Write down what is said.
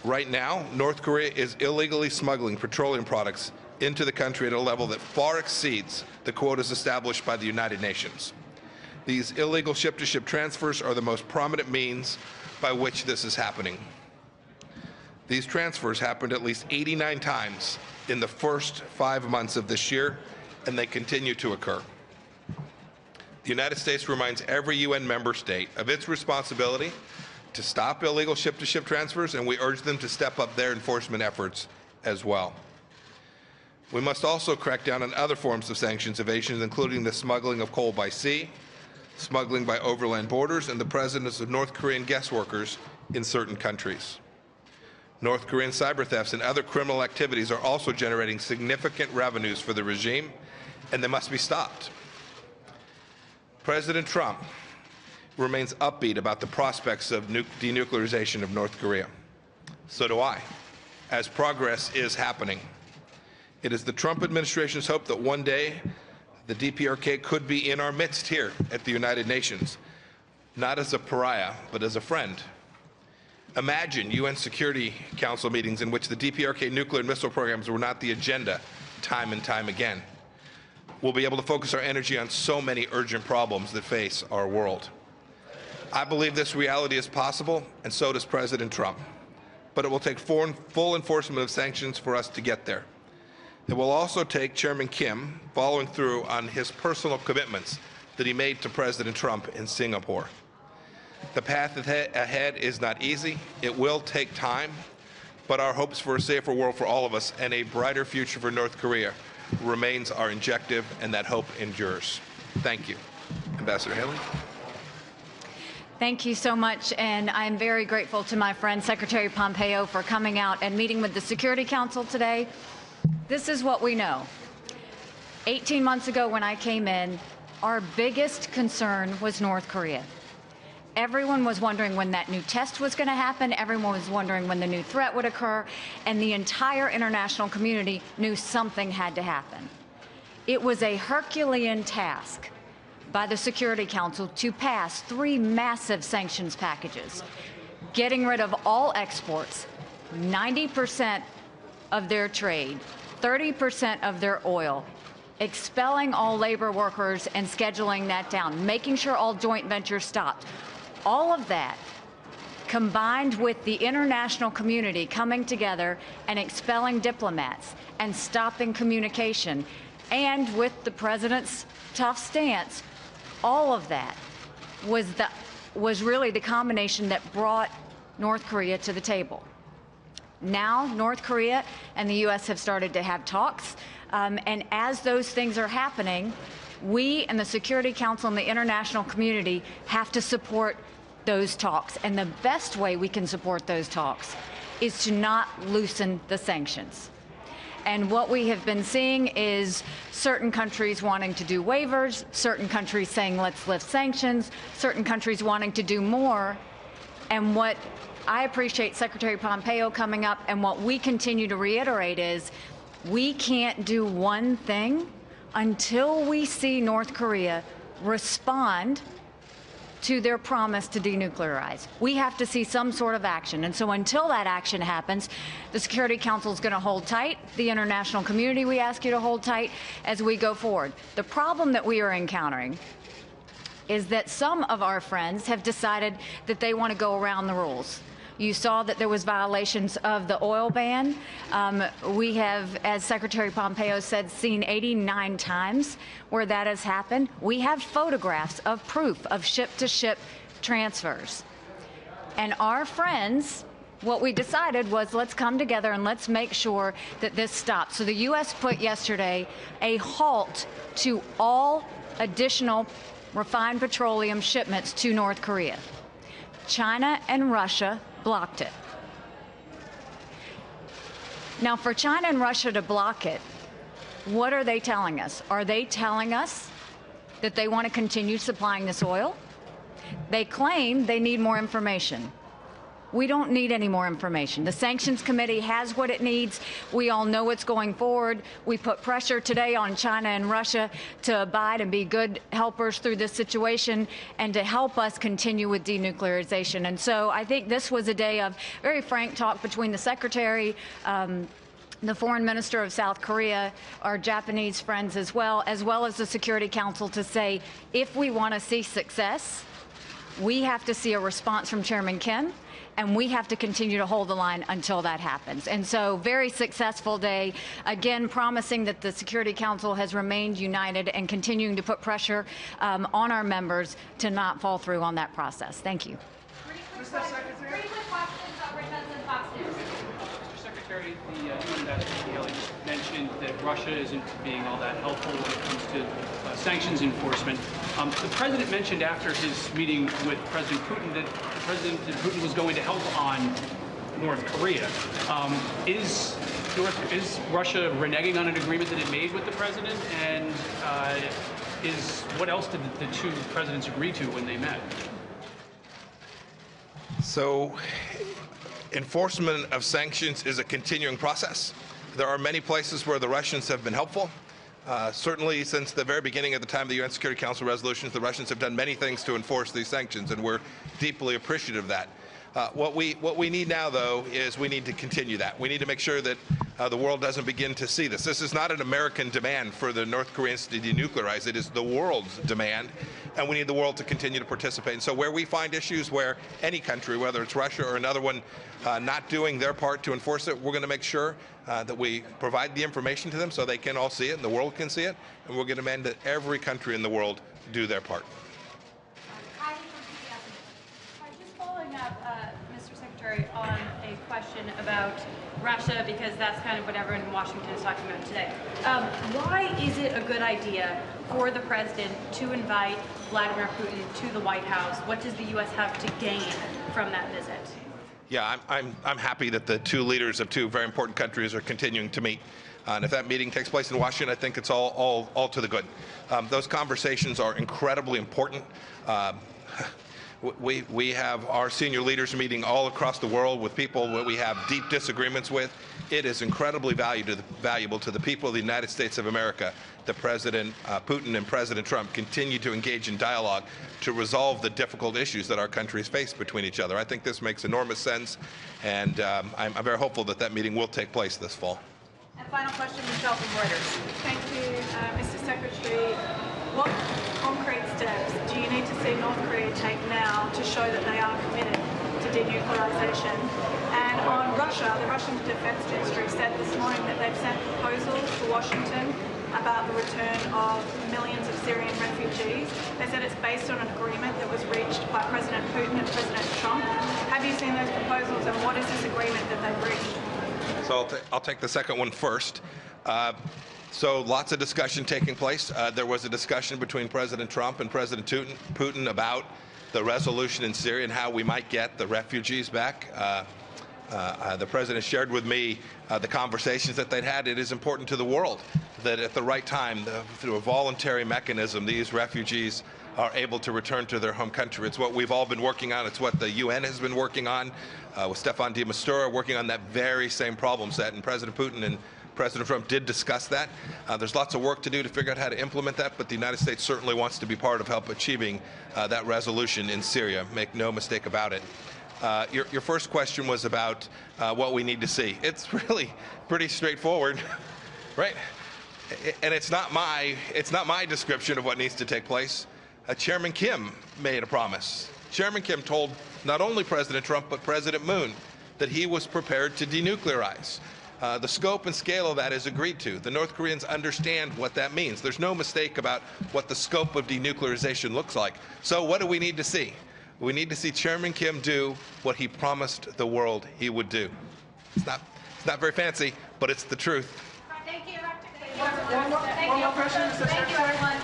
Right now, North Korea is illegally smuggling petroleum products into the country at a level that far exceeds the quotas established by the United Nations. These illegal ship-to-ship transfers are the most prominent means by which this is happening. These transfers happened at least 89 times in the first 5 months of this year, and they continue to occur. The United States reminds every UN member state of its responsibility to stop illegal ship-to-ship transfers, and we urge them to step up their enforcement efforts as well. We must also crack down on other forms of sanctions evasions, including the smuggling of coal by sea, smuggling by overland borders, and the presence of North Korean guest workers in certain countries. North Korean cyber thefts and other criminal activities are also generating significant revenues for the regime, and they must be stopped. President Trump remains upbeat about the prospects of denuclearization of North Korea. So do I, as progress is happening. It is the Trump administration's hope that one day the DPRK could be in our midst here at the United Nations, not as a pariah, but as a friend. Imagine UN Security Council meetings in which the DPRK nuclear and missile programs were not the agenda time and time again. We'll be able to focus our energy on so many urgent problems that face our world. I believe this reality is possible, and so does President Trump. But it will take full enforcement of sanctions for us to get there. It will also take Chairman Kim following through on his personal commitments that he made to President Trump in Singapore. The path ahead is not easy. It will take time, but our hopes for a safer world for all of us and a brighter future for North Korea remains our objective, and that hope endures. Thank you. Ambassador Haley. Thank you so much, and I'm very grateful to my friend Secretary Pompeo for coming out and meeting with the Security Council today. This is what we know. 18 months ago when I came in, our biggest concern was North Korea. Everyone was wondering when that new test was going to happen. Everyone was wondering when the new threat would occur, and the entire international community knew something had to happen. It was a Herculean task by the Security Council to pass 3 massive sanctions packages, getting rid of all exports, 90% of their trade, 30% of their oil, expelling all labor workers and scheduling that down, making sure all joint ventures stopped. All of that, combined with the international community coming together and expelling diplomats and stopping communication, and with the president's tough stance, all of that was really the combination that brought North Korea to the table. Now, North Korea and the U.S. have started to have talks, and as those things are happening, we and the Security Council and the international community have to support those talks. And the best way we can support those talks is to not loosen the sanctions. And what we have been seeing is certain countries wanting to do waivers, certain countries saying let's lift sanctions, certain countries wanting to do more. And what I appreciate Secretary Pompeo coming up, and what we continue to reiterate is we can't do one thing until we see North Korea respond to their promise to denuclearize. We have to see some sort of action. And so until that action happens, the Security Council is going to hold tight. The international community, we ask you to hold tight as we go forward. The problem that we are encountering is that some of our friends have decided that they want to go around the rules. You saw that there was violations of the oil ban. We have, as Secretary Pompeo said, seen 89 times where that has happened. We have photographs of proof of ship-to-ship transfers. And our friends, what we decided was let's come together and let's make sure that this stops. So the U.S. put yesterday a halt to all additional refined petroleum shipments to North Korea. China and Russia blocked it. Now, for China and Russia to block it, what are they telling us? Are they telling us that they want to continue supplying this oil? They claim they need more information. We don't need any more information. The Sanctions Committee has what it needs. We all know what's going forward. We put pressure today on China and Russia to abide and be good helpers through this situation and to help us continue with denuclearization. And so I think this was a day of very frank talk between the Secretary, the Foreign Minister of South Korea, our Japanese friends as well as the Security Council, to say if we want to see success, we have to see a response from Chairman Kim, and we have to continue to hold the line until that happens. And so, very successful day, again promising that the Security Council has remained united and continuing to put pressure on our members to not fall through on that process. Thank you. Three quick questions on Representative Fox News. Mr. Secretary, the UN Ambassador Haley mentioned that Russia isn't being all that helpful when it comes to sanctions enforcement. The President mentioned after his meeting with President Putin that President Putin was going to help on North Korea. Is Russia reneging on an agreement that it made with the President? And what else did the two presidents agree to when they met? So, enforcement of sanctions is a continuing process. There are many places where the Russians have been helpful. Certainly since the very beginning at the time of the UN Security Council resolutions, the Russians have done many things to enforce these sanctions, and we're deeply appreciative of that. What we need now, though, is we need to continue that. We need to make sure that the world doesn't begin to see this. This is not an American demand for the North Koreans to denuclearize. It is the world's demand, and we need the world to continue to participate. And so where we find issues where any country, whether it's Russia or another one, not doing their part to enforce it, we're going to make sure that we provide the information to them so they can all see it and the world can see it, and we're going to demand that every country in the world do their part. Just following up, Mr. Secretary, on a question about Russia, because that's kind of what everyone in Washington is talking about today. Why is it a good idea for the President to invite Vladimir Putin to the White House? What does the U.S. have to gain from that visit? Yeah, I'm happy that the two leaders of two very important countries are continuing to meet. And if that meeting takes place in Washington, I think it's all to the good. Those conversations are incredibly important. We have our senior leaders meeting all across the world with people that we have deep disagreements with. It is incredibly valuable to the people of the United States of America that President Putin and President Trump continue to engage in dialogue to resolve the difficult issues that our countries face between each other. I think this makes enormous sense, and I'm very hopeful that that meeting will take place this fall. And final question, Michelle from Reuters. Thank you, Mr. Secretary. What concrete steps do you need to see North Korea take now to show that they are committed to denuclearization? And on Russia, the Russian Defense Ministry said this morning that they've sent proposals to Washington about the return of millions of Syrian refugees. They said it's based on an agreement that was reached by President Putin and President Trump. Have you seen those proposals, and what is this agreement that they've reached? So I'll take the second one first. So lots of discussion taking place. There was a discussion between President Trump and President Putin about the resolution in Syria and how we might get the refugees back. The President shared with me the conversations that they'd had. It is important to the world that at the right time, through a voluntary mechanism, these refugees are able to return to their home country. It's what we've all been working on. It's what the UN has been working on, with Stefan de Mistura working on that very same problem set. And President Putin and President Trump did discuss that. There's lots of work to do to figure out how to implement that, but the United States certainly wants to be part of help achieving that resolution in Syria. Make no mistake about it. Your first question was about what we need to see. It's really pretty straightforward, right? And it's not my description of what needs to take place. Chairman Kim made a promise. Chairman Kim told not only President Trump but President Moon that he was prepared to denuclearize. The scope and scale of that is agreed to. The North Koreans understand what that means. There's no mistake about what the scope of denuclearization looks like. So what do we need to see? We need to see Chairman Kim do what he promised the world he would do. It's not very fancy, but it's the truth. Thank you. One more question, Mr. Secretary. Thank you, everyone.